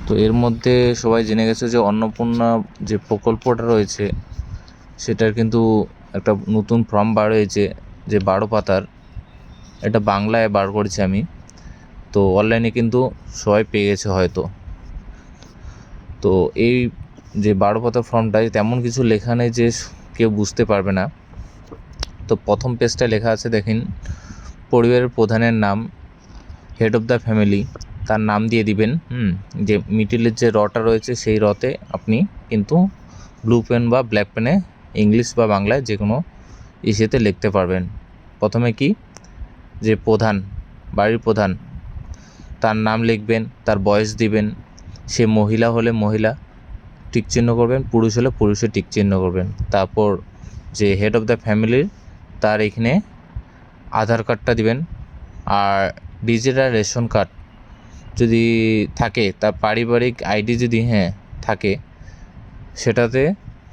তো এর মধ্যে সবাই জেনে গেছে যে অন্নপূর্ণা যে প্রকল্পটা রয়েছে সেটার কিন্তু একটা নতুন ফর্ম বার হয়েছে, যে 12 পাতার। এটা বাংলায় বার করেছি আমি, তো অনলাইনে কিন্তু সবাই পেয়ে গেছে হয়তো। তো এই যে 12 পাতার ফর্মটায় তেমন কিছু লেখা নেই যে কেউ বুঝতে পারবে না। তো প্রথম পেজটায় লেখা আছে, দেখেন, পরিবারের প্রধানের নাম, হেড অফ দ্য ফ্যামিলি, তার নাম দিয়ে দিবেন। যে মিডিলের যে রটা রয়েছে সেই রতে আপনি কিন্তু ব্লু পেন বা ব্ল্যাক পেনে ইংলিশ বা বাংলায় যে কোনো ইসেতে লিখতে পারবেন। প্রথমে কি, যে প্রধান, বাড়ির প্রধান, তার নাম লিখবেন, তার বয়স দিবেন, সে মহিলা হলে মহিলা টিক চিহ্ন করবেন, পুরুষ হলে পুরুষে টিক চিহ্ন করবেন। তারপর যে হেড অফ দ্য ফ্যামিলির, তার এখানে আধার কার্ডটা দিবেন, আর ডিজিটাল রেশন কার্ড যদি থাকে, তার পারিবারিক আইডি যদি থাকে, সেটাতে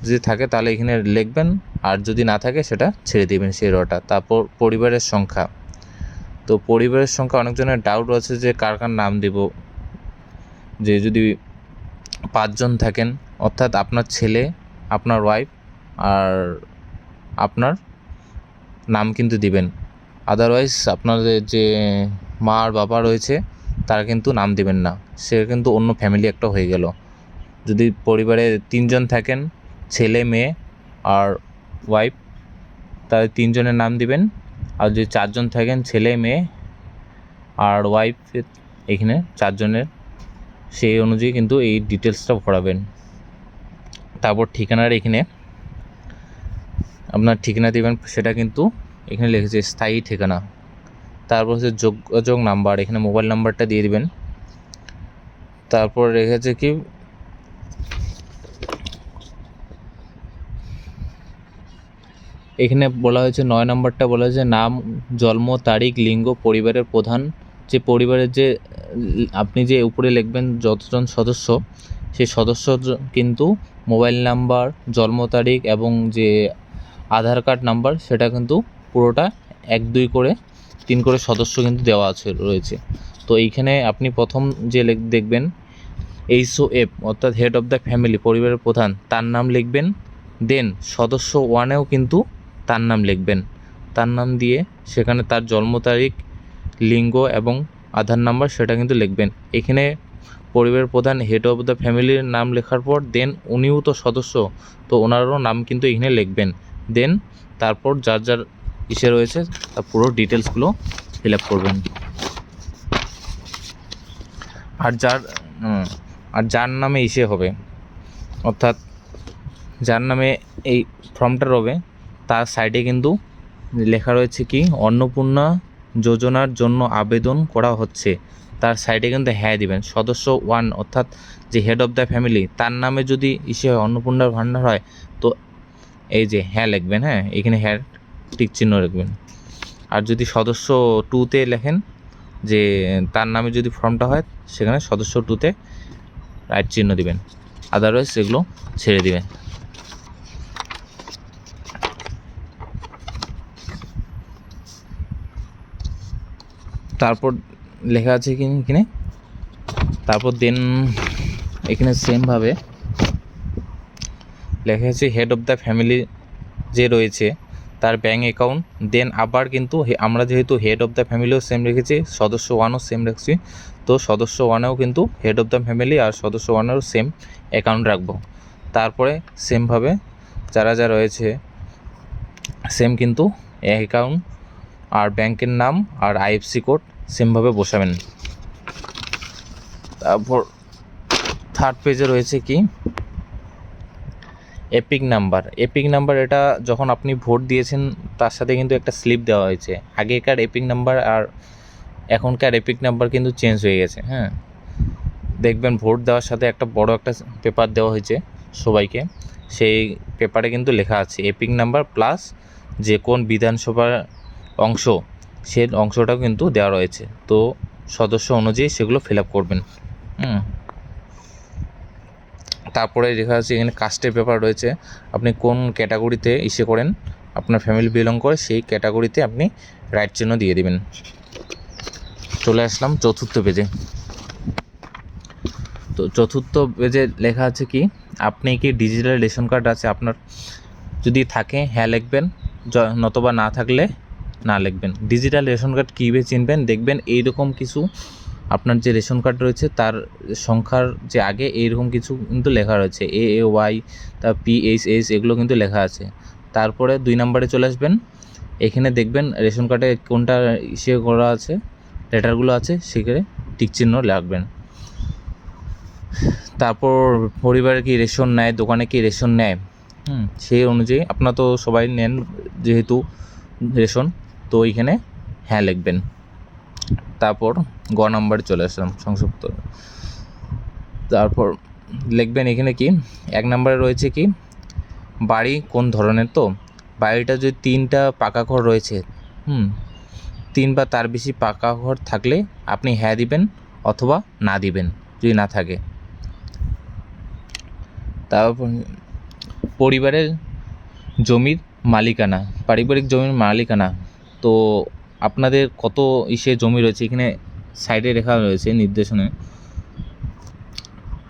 যদি থাকে তাহলে এখানে লিখবেন, আর যদি না থাকে সেটা ছেড়ে দিবেন সেই রটা। তারপর পরিবারের সংখ্যা, তো পরিবারের সংখ্যা অনেকজনের ডাউট আছে যে কার কার নাম দেব। যে যদি 5 জন থাকেন, অর্থাৎ আপনার ছেলে, আপনার ওয়াইফ আর আপনার নাম কিন্তু দিবেন। আদারওয়াইজ আপনাদের যে মা আর বাবা রয়েছে তারা কিন্তু নাম দিবেন না, সে কিন্তু অন্য ফ্যামিলি একটা হয়ে গেল। যদি পরিবারে 3 জন থাকেন, ছেলে, মেয়ে আর ওয়াইফ, তাদের 3 জনের নাম দিবেন। আর যদি 4 জন থাকেন, ছেলে, মেয়ে আর ওয়াইফ, এখানে 4 জনের, সেই অনুযায়ী কিন্তু এই ডিটেলসটা ভরাবেন। তারপর ঠিকানার এখানে আপনার ঠিকানা দেবেন, সেটা কিন্তু এখানে লিখেছে স্থায়ী ঠিকানা। তারপর হচ্ছে যোগাযোগ নাম্বার, এখানে মোবাইল নাম্বারটা দিয়ে দিবেন। তারপর রেখেছে কি, এখানে বলা হয়েছে 9 নম্বরটা বলা হয়েছে নাম, জন্ম তারিখ, লিঙ্গ, পরিবারের প্রধান, যে পরিবারের যে আপনি যে উপরে লিখবেন যতজন সদস্য, সেই সদস্য কিন্তু মোবাইল নাম্বার, জন্ম তারিখ এবং যে আধার কার্ড নাম্বার, সেটা কিন্তু পুরোটা 1 2 করে 3 করে সদস্য কিন্তু দেওয়া আছে রয়েছে। তো এইখানে আপনি প্রথম যে দেখবেন HOF, অর্থাৎ হেড অফ দ্য ফ্যামিলি, পরিবারের প্রধান, তার নাম লিখবেন। দেন সদস্য 1-এও কিন্তু তার নাম লিখবেন। তার নাম দিয়ে সেখানে তার জন্ম তারিখ, লিঙ্গ এবং আধার নাম্বার সেটা কিন্তু লিখবেন। এখানে পরিবারের প্রধান, হেড অফ দ্য ফ্যামিলির নাম লেখার পর দেন উনিও তো সদস্য, তো ওনারও নাম কিন্তু এখানে লিখবেন। দেন তারপর যার যার ইসে রয়েছে তার পুরো ডিটেলসগুলো ফিল আপ করবেন। আর যার নামে ইসে হবে, অর্থাৎ যার নামে এই ফর্মটা রবে, তার সাইডে কিন্তু লেখা রয়েছে কি, অন্নপূর্ণা যোজনার জন্য আবেদন করা হচ্ছে, তার সাইডে কিন্তু দিবেন। সদস্য 1, অর্থাৎ যে হেড অফ দ্য ফ্যামিলি, তার নামে যদি ইসে হয়, অন্নপূর্ণার ভাণ্ডার হয়, তো এই যে লিখবেন, এখানে টিক চিহ্ন রাখবেন। আর যদি সদস্য 2-তে লেখেন, যে তার নামে যদি ফর্মটা হয়, সেখানে সদস্য 2-তে রাইট চিহ্ন দিবেন, আদারওয়াইজ এগুলো ছেড়ে দিবেন। তারপর লেখা আছে এখানে, তারপর দেন এখানে সেমভাবে লেখা আছে হেড অফ দ্য ফ্যামিলি যে রয়েছে তার ব্যাঙ্ক অ্যাকাউন্ট। দেন আবার কিন্তু আমরা যেহেতু হেড অফ দ্য ফ্যামিলিও সেম রেখেছি, সদস্য 1-ও সেম রাখছি, তো সদস্য 1-এও কিন্তু হেড অফ দ্য ফ্যামিলি আর সদস্য 1-এরও সেম অ্যাকাউন্ট রাখবো। তারপরে সেমভাবে যারা যা রয়েছে সেম কিন্তু অ্যাকাউন্ট আর ব্যাংকের নাম আর IFSC কোড সেমভাবে বসাবেন। তারপর থার্ড পেজে রয়েছে কি, এপিক নাম্বার। এটা যখন আপনি ভোট দিয়েছেন তার সাথে কিন্তু একটা স্লিপ দেওয়া হয়েছে। আগেকার এপিক নাম্বার আর এখনকার এপিক নাম্বার কিন্তু চেঞ্জ হয়ে গেছে। দেখবেন ভোট দেওয়ার সাথে একটা বড় একটা পেপার দেওয়া হয়েছে সবাইকে, সেই পেপারে কিন্তু লেখা আছে এপিক নাম্বার প্লাস যে কোন বিধানসভার অংশ, সেই অংশটাও কিন্তু দেওয়া রয়েছে। তো সদস্য অনুযায়ী সেগুলো ফিল আপ করবেন। তারপরে লেখা আছে এখানে কাস্টের পেপার রয়েছে, আপনি কোন ক্যাটাগরিতে ইসে করেন, আপনার ফ্যামিলি বিলং করে, সেই ক্যাটাগরিতে আপনি রাইট চিহ্ন দিয়ে দেবেন। চলে আসলাম চতুর্থ পেজে। তো চতুর্থ পেজে লেখা আছে কি, আপনি কি ডিজিটাল রেশন কার্ড আছে আপনার? যদি থাকে হ্যাঁ লিখবেন, নতবা না থাকলে না লিখবেন। ডিজিটাল রেশন কার্ড কীভাবে চিনবেন, দেখবেন এইরকম কিছু আপনার যে রেশন কার্ড রয়েছে তার সংখ্যার যে আগে এইরকম কিছু কিন্তু লেখা রয়েছে, AAY, তার PHS, এগুলো কিন্তু লেখা আছে। তারপরে 2 নম্বরে চলে আসবেন, এখানে দেখবেন রেশন কার্ডে কোনটা ইসে করা আছে, লেটারগুলো আছে, সেখানে টিক চিহ্ন লাগবেন। তারপর পরিবারে কি রেশন নেয়, দোকানে কি রেশন নেয়, সেই অনুযায়ী আপনারা তো সবাই নেন যেহেতু রেশন, তো এইখানে হ্যাঁ লিখবেন। তারপর গ নম্বরে চলে আসলাম সংক্ষিপ্ত। তারপর লিখবেন এখানে কি, 1 নম্বরে রয়েছে কি, বাড়ি কোন ধরনের। তো বাড়িটা যদি 3টা পাকা ঘর রয়েছে, 3 বা তার বেশি পাকা ঘর থাকলে আপনি হ্যাঁ দিবেন অথবা না দিবেন যদি না থাকে। তারপর পরিবারের জমির মালিকানা, পারিবারিক জমির মালিকানা, তো আপনাদের কত জমি রয়েছে এখানে সাইডে লেখা রয়েছে নির্দেশনে।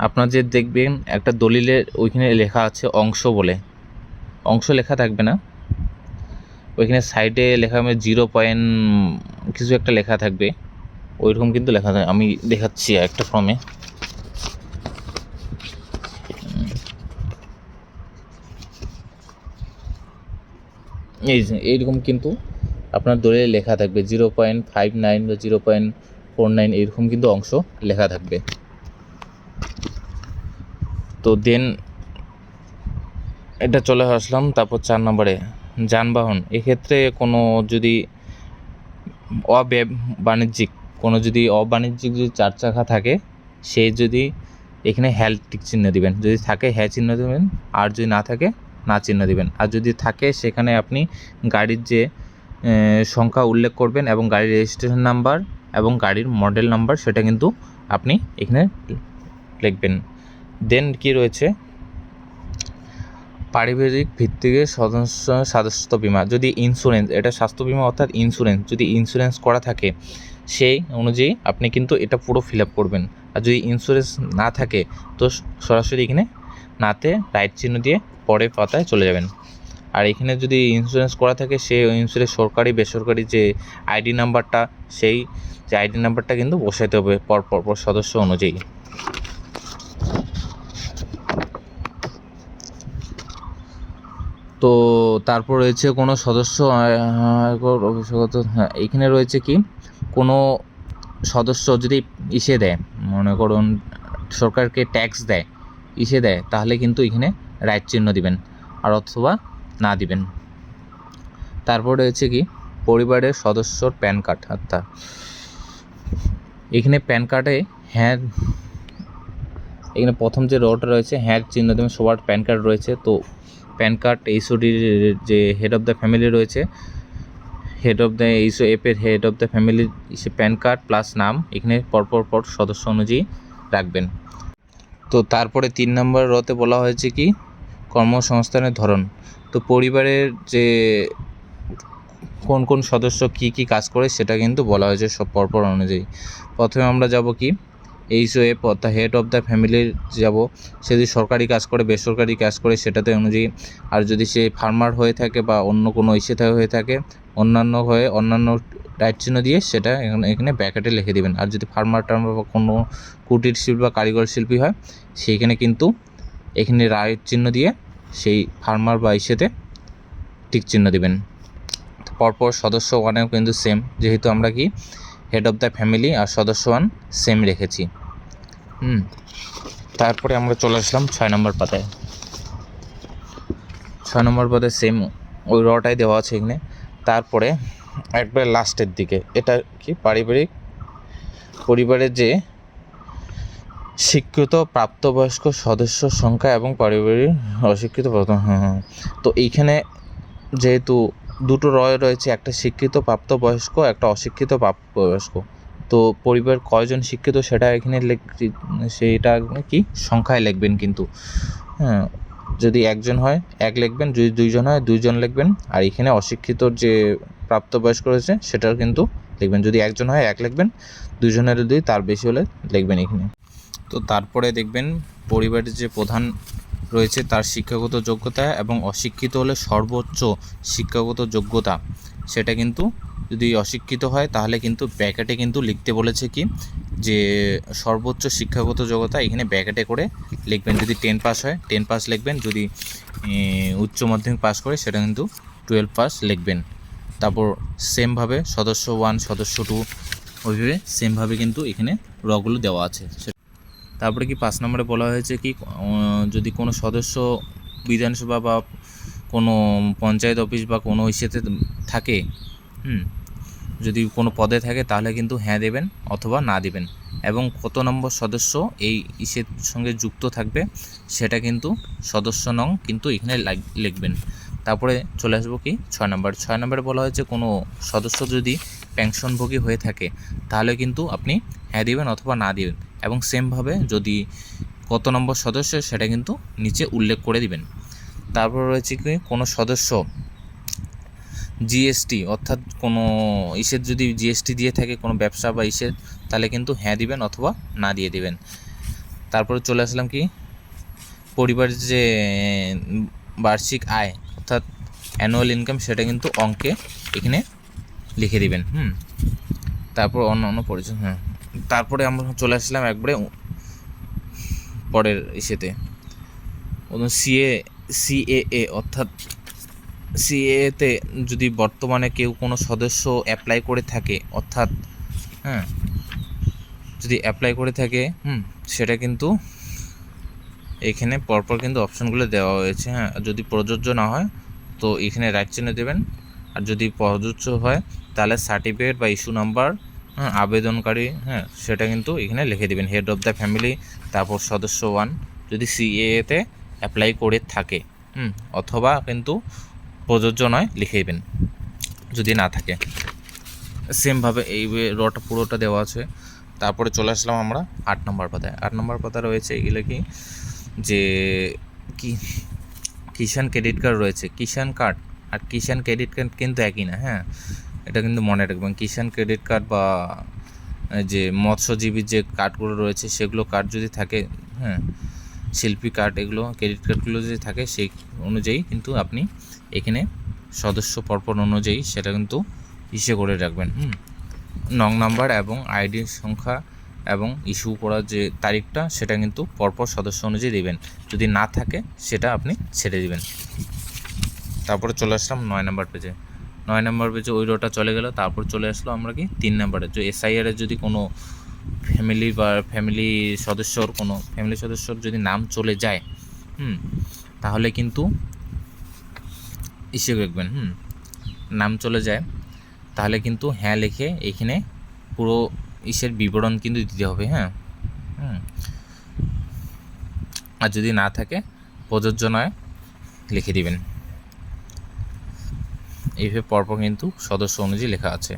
আপনার যে দেখবেন একটা দলিলের ওইখানে লেখা আছে অংশ বলে, অংশ লেখা থাকবে না, ওইখানে সাইডে লেখা হবে 0 পয়েন্ট কিছু একটা লেখা থাকবে, ওইরকম কিন্তু লেখা থাকে। আমি দেখাচ্ছি একটা ফর্মে, এইরকম কিন্তু আপনার দলিলে লেখা থাকবে 0.59 বা 0.49 এরকম কিন্তু অংশ লেখা থাকবে। তো দেন এটা চলে আসলাম। তারপর 4 নম্বরে যানবাহন, এক্ষেত্রে কোনো যদি অবাণিজ্যিক যদি 4 চাকা থাকে, সে যদি এখানে হ্যাঁ টিক চিহ্ন দিবেন, যদি থাকে হ্যাঁ চিহ্ন দেবেন, আর যদি না থাকে না চিহ্ন দিবেন। আর যদি থাকে সেখানে আপনি গাড়ির যে সংখ্যা উল্লেখ করবেন এবং গাড়ির রেজিস্ট্রেশন নাম্বার এবং গাড়ির মডেল নাম্বার সেটা কিন্তু আপনি এখানে লিখবেন। দেন কি রয়েছে, পারিবারিক ভিত্তিতে স্বাস্থ্য বিমা, যদি ইন্স্যুরেন্স, এটা স্বাস্থ্য বিমা অর্থাৎ ইন্স্যুরেন্স, যদি ইন্স্যুরেন্স করা থাকে সেই অনুযায়ী আপনি কিন্তু এটা পুরো ফিল আপ করবেন। আর যদি ইন্স্যুরেন্স না থাকে তো সরাসরি এখানে নাতে রাইট চিহ্ন দিয়ে পরের পাতায় চলে যাবেন। আর এখানে যদি ইন্স্যুরেন্স করা থাকে সেই ইন্স্যুরেন্স সরকারি বেসরকারি যে আইডি নাম্বারটা, সেই যে আইডি নাম্বারটা কিন্তু বসাইতে হবে পর সদস্য অনুযায়ী। তো তারপর রয়েছে কোনো সদস্য অভিযোগত, এখানে রয়েছে কি, কোনো সদস্য যদি দেয়, মনে করুন সরকারকে ট্যাক্স দেয়, দেয়, তাহলে কিন্তু এখানে রাইট চিহ্ন দিবেন আর অথবা না দিবেন। তারপর রয়েছে কি, পরিবারের সদস্যর প্যান কার্ড, অর্থাৎ এখানে প্যান কার্ডে হ্যাঁ, এখানে প্রথম যে রোটা রয়েছে হ্যাঁ চিহ্ন দেবেন, সবার প্যান কার্ড রয়েছে। তো প্যান কার্ড এইচওডির যে হেড অফ দ্য ফ্যামিলি রয়েছে, হেড অফ দ্য এইচওএফের হেড অফ দ্য ফ্যামিলির প্যান কার্ড প্লাস নাম এখানে পর সদস্য অনুযায়ী রাখবেন। তো তারপরে 3 নম্বর রতে বলা হয়েছে কি, কর্মসংস্থানের ধরন। তো পরিবারের যে কোন সদস্য কি কাজ করে সেটা কিন্তু বলা হয়েছে সব পরপর অনুযায়ী। প্রথমে আমরা যাব কি, এইচওএফ অর্থাৎ হেড অফ দ্য ফ্যামিলির যাব, সে যদি সরকারি কাজ করে বেসরকারি কাজ করে সেটাতে অনুযায়ী। আর যদি সে ফার্মার হয়ে থাকে বা অন্য কোনো হয়ে থাকে, অন্যান্য রাইট চিহ্ন দিয়ে সেটা এখানে ব্র্যাকেটে লিখে দেবেন। আর যদি ফার্মার বা কোনো কুটির শিল্পী বা কারিগর শিল্পী হয়, সেইখানে কিন্তু এখানে রাইট চিহ্ন দিয়ে সেই ফার্মার বা টিক চিহ্ন দেবেন। পরপর সদস্য 1-এও কিন্তু সেম, যেহেতু আমরা কি হেড অফ দ্য ফ্যামিলি আর সদস্য 1 সেম রেখেছি। তারপরে আমরা চলে আসলাম 6 নম্বর পাতায়। 6 নম্বর পাতায় সেম ওই রটাই দেওয়া আছে এখানে। তারপরে একবার লাস্টের দিকে এটা কি, পরিবারের যে স্বীকৃত প্রাপ্তবয়স্ক সদস্য সংখ্যা এবং পারিবারিক অস্বীকৃত, তো এইখানে যেহেতু দুটো রয়েছে, একটা স্বীকৃত প্রাপ্তবয়স্ক, একটা অশিক্ষিত প্রাপ্তবয়স্ক। তো পরিবার কয়জন শিক্ষিত সেটা এখানে সেইটা কি সংখ্যায় লিখবেন কিন্তু, যদি 1জন হয় 1 লিখবেন, যদি 2জন হয় 2জন লিখবেন। আর এখানে অশিক্ষিতর যে প্রাপ্তবয়স্ক রয়েছে সেটাও কিন্তু লিখবেন, যদি 1জন হয় 1 লিখবেন, 2জন হলে 2, তার বেশি হলে লিখবেন এখানে। তো তো তারপরে দেখবেন পরিবারের যে প্রধান রয়েছে তার শিক্ষাগত যোগ্যতা এবং অশিক্ষিত হলে সর্বোচ্চ শিক্ষাগত যোগ্যতা, সেটা কিন্তু যদি অশিক্ষিত হয় তাহলে কিন্তু ব্র্যাকেটে কিন্তু লিখতে বলেছে কি যে সর্বোচ্চ শিক্ষাগত যোগ্যতা এখানে ব্র্যাকেটে করে লিখবেন। যদি 10 পাস হয় 10 পাস লিখবেন, যদি উচ্চ মাধ্যমিক পাস করে সেটা কিন্তু 12 পাস লিখবেন। তারপর সেমভাবে সদস্য 1 সদস্য 2 ওইভাবে সেমভাবে কিন্তু এখানে রগুলো দেওয়া আছে। তারপরে কি 5 নম্বরে বলা হয়েছে কি যদি কোনো সদস্য বিধানসভা বা কোনো পঞ্চায়েত অফিস বা কোনো ইসেতে থাকে, যদি কোনো পদে থাকে তাহলে কিন্তু হ্যাঁ দেবেন অথবা না দেবেন, এবং কত নম্বর সদস্য এই ইসের সঙ্গে যুক্ত থাকবে সেটা কিন্তু সদস্য নং কিন্তু এখানে লিখবেন। তারপরে চলে আসবো কি 6 নম্বরে বলা হয়েছে কোনো সদস্য যদি পেনশনভোগী হয়ে থাকে তাহলে কিন্তু আপনি হ্যাঁ দিবেন অথবা না দিবেন, এবং সেমভাবে যদি কত নম্বর সদস্য সেটা কিন্তু নিচে উল্লেখ করে দিবেন। তারপর রয়েছে কি কোনো সদস্য জিএসটি অর্থাৎ কোনো ইসের যদি জিএসটি দিয়ে থাকে কোনো ব্যবসা বা ইসের, তাহলে কিন্তু হ্যাঁ দিবেন অথবা না দিয়ে দিবেন। তারপরে চলে আসলাম কি পরিবারের যে বার্ষিক আয় অর্থাৎ অ্যানুয়াল ইনকাম সেটা কিন্তু অঙ্কে এখানে লিখে দিবেন। তারপর অন্য পরিচয়। তারপরে আমরা চলে আসলাম একবারে পরের ইসেতে সিএএ অর্থাৎ সিএতে যদি বর্তমানে কেউ কোনো সদস্য অ্যাপ্লাই করে থাকে অর্থাৎ যদি অ্যাপ্লাই করে থাকে সেটা কিন্তু এখানে পরপর কিন্তু অপশানগুলো দেওয়া হয়েছে। যদি প্রযোজ্য না হয় তো এখানে রাইট চিহ্ন দেবেন, আর যদি প্রযোজ্য হয় তাহলে সার্টিফিকেট বা ইস্যু নাম্বার আবেদনকারী সেটা কিন্তু এখানে লিখে দেবেন। হেড অফ দ্য ফ্যামিলি, তারপর সদস্য 1 যদি সিএতে অ্যাপ্লাই করে থাকে, অথবা কিন্তু প্রযোজ্য নয় লিখে দেবেন যদি না থাকে। সেমভাবে এই রটা পুরোটা দেওয়া আছে। তারপরে চলে আসলাম আমরা 8 নম্বর পাতায়। 8 নম্বর পাতা রয়েছে এগুলো কি যে কিষাণ ক্রেডিট কার্ড রয়েছে। কিষাণ কার্ড আর কিষাণ ক্রেডিট কার্ড কিন্তু একই না, এটা কিন্তু মনে রাখবেন। কিষাণ ক্রেডিট কার্ড বা যে মৎস্যজীবীর যে কার্ডগুলো রয়েছে সেগুলো কার্ড যদি থাকে, শিল্পী কার্ড, এগুলো ক্রেডিট কার্ডগুলো যদি থাকে সেই অনুযায়ী কিন্তু আপনি এখানে সদস্য পরপর অনুযায়ী সেটা কিন্তু ইস্যু করে রাখবেন। নং নাম্বার এবং আইডি সংখ্যা এবং ইস্যু করার যে তারিখটা সেটা কিন্তু পরপর সদস্য অনুযায়ী দেবেন। যদি না থাকে সেটা আপনি ছেড়ে দেবেন। তারপরে চলে আসলাম 9 নম্বর পেজে। 9 নম্বর পেজে ওই রোটা চলে গেল। তারপর চলে আসলো আমরা কি 3 নম্বরে, যে এসআইআর এর যদি কোনো ফ্যামিলি সদস্যর যদি নাম চলে যায় তাহলে কিন্তু ইস্যু রাখবেন। নাম চলে যায় তাহলে কিন্তু হ্যাঁ লিখে এখানে পুরো ইসের বিবরণ কিন্তু দিতে হবে। আর যদি না থাকে প্রযোজ্য নয় লিখে দিবেন। এইভাবে পরপর কিন্তু সদস্য অনুযায়ী লেখা আছে।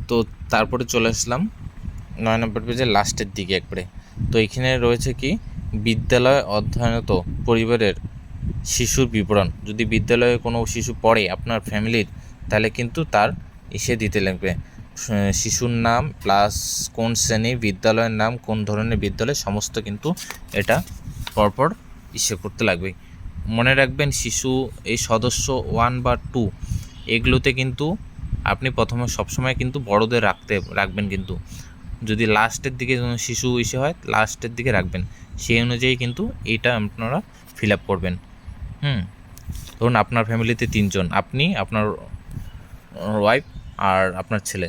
তো তারপরে চলে আসলাম 9 নম্বর পেজের লাস্টের দিকে একবারে। তো এখানে রয়েছে কি বিদ্যালয় অধ্যয়নরত পরিবারের শিশুর বিবরণ। যদি বিদ্যালয়ে কোনো শিশু পড়ে আপনার ফ্যামিলির তাহলে কিন্তু তার ইসে দিতে লাগবে শিশুর নাম প্লাস কোন শ্রেণী, বিদ্যালয়ের নাম, কোন ধরনের বিদ্যালয়, সমস্ত কিন্তু এটা পরপর ইসে করতে লাগবে। মনে রাখবেন শিশু এই সদস্য 1 বা 2 এগুলোতে কিন্তু আপনি প্রথমে সবসময় কিন্তু বড়দের রাখবেন, কিন্তু যদি লাস্টের দিকে শিশু ইসে হয় লাস্টের দিকে রাখবেন, সেই অনুযায়ী কিন্তু এইটা আপনারা ফিল আপ করবেন। ধরুন আপনার ফ্যামিলিতে 3 জন, আপনি, আপনার ওয়াইফ আর আপনার ছেলে,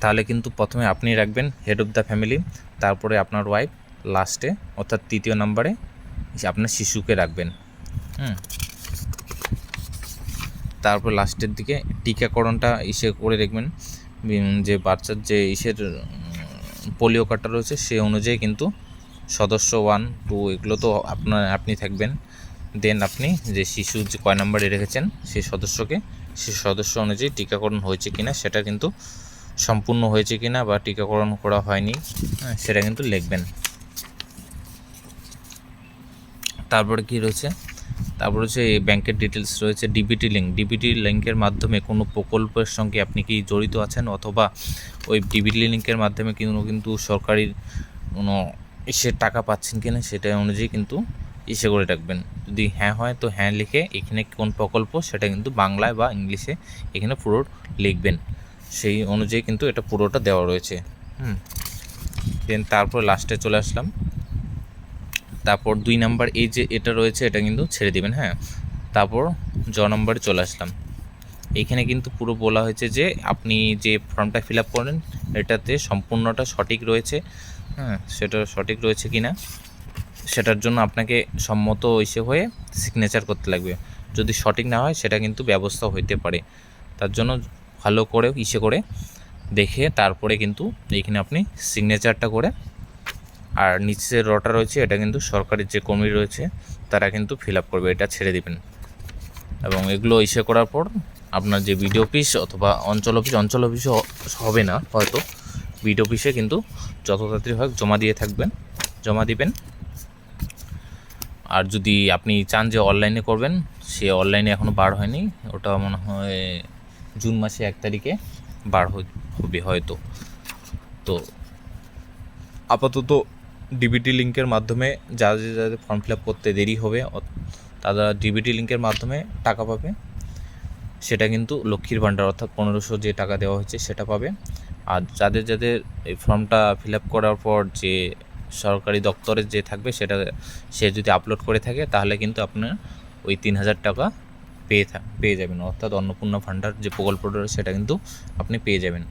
তাহলে কিন্তু প্রথমে আপনি রাখবেন হেড অফ দ্য ফ্যামিলি, তারপরে আপনার ওয়াইফ, লাস্টে অর্থাৎ 3য় নম্বরে আপনার শিশুকে রাখবেন। তারপর লাস্টের দিকে টিকাকরণটা ইসে করে রাখবেন, যে বাচ্চার যে ইসের পোলিও কার্ডটা রয়েছে সে অনুযায়ী কিন্তু সদস্য 1, 2 এগুলো তো আপনি থাকবেন। দেন আপনি যে শিশু যে কয় নম্বরে রেখেছেন সেই সদস্য অনুযায়ী টিকাকরণ হয়েছে কিনা সেটা কিন্তু সম্পূর্ণ হয়েছে কিনা বা টিকাকরণ করা হয়নি সেটা কিন্তু লিখবেন। তারপরে কি রয়েছে, তারপর হচ্ছে ব্যাংকের ডিটেলস রয়েছে, ডিবিটি লিঙ্ক। ডিবিটি লিঙ্কের মাধ্যমে কোনো প্রকল্পের সঙ্গে আপনি কি জড়িত আছেন, অথবা ওই ডিবিটি লিঙ্কের মাধ্যমে কিন্তু সরকারি কোনো টাকা পাচ্ছেন কিনা সেটা অনুযায়ী কিন্তু করে রাখবেন। যদি হ্যাঁ হয় তো হ্যাঁ লিখে এখানে কোন প্রকল্প সেটা কিন্তু বাংলায় বা ইংলিশে এখানে পুরো লিখবেন, সেই অনুযায়ী কিন্তু এটা পুরোটা দেওয়া রয়েছে। দেন তারপর লাস্টে চলে আসলাম। তারপর 2 নাম্বার এই যে এটা রয়েছে এটা কিন্তু ছেড়ে দিবেন। তারপর নম্বরে চলে আসলাম। এইখানে কিন্তু পুরো বলা হয়েছে যে আপনি যে ফর্মটা ফিল আপ করেন এটাতে সম্পূর্ণটা সঠিক রয়েছে, সেটা সঠিক রয়েছে কি না সেটার জন্য আপনাকে সম্মত হয়ে সিগনেচার করতে লাগবে। যদি সঠিক না হয় সেটা কিন্তু ব্যবস্থা হইতে পারে, তার জন্য ভালো করে করে দেখে তারপরে কিন্তু এইখানে আপনি সিগনেচারটা করে, আর নিচে রটা রয়েছে এটা কিন্তু সরকারি যে কর্মী রয়েছে তারা কিন্তু ফিল আপ করবে, এটা ছেড়ে দিবেন। এবং এগুলো করার পর আপনার যে বিডিও অফিস অথবা অঞ্চল অফিসে হবে না হয়তো, বিডিও অফিসে কিন্তু যত তাড়াতাড়ি হয় জমা দিবেন। আর যদি আপনি চান যে অনলাইনে করবেন, সে অনলাইনে এখনও বার হয়নি, ওটা মনে হয় জুন মাসে 1 তারিখে বার হবে হয়তো। তো আপাতত ডিবিটি লিঙ্কের মাধ্যমে যাদের ফর্ম ফিল আপ করতে দেরি হবে তারা ডিবিটি লিঙ্কের মাধ্যমে টাকা পাবে, সেটা কিন্তু লক্ষ্মীর ভাণ্ডার অর্থাৎ 1500 যে টাকা দেওয়া হয়েছে সেটা পাবে। আর যাদের এই ফর্মটা ফিল আপ করার পর যে সরকারি দপ্তরে যে থাকবে সে যদি আপলোড করে থাকে তাহলে কিন্তু আপনার ওই 3000 টাকা পেয়ে যাবেন, অর্থাৎ অন্নপূর্ণা ভাণ্ডার যে প্রকল্পটা সেটা কিন্তু আপনি পেয়ে যাবেন।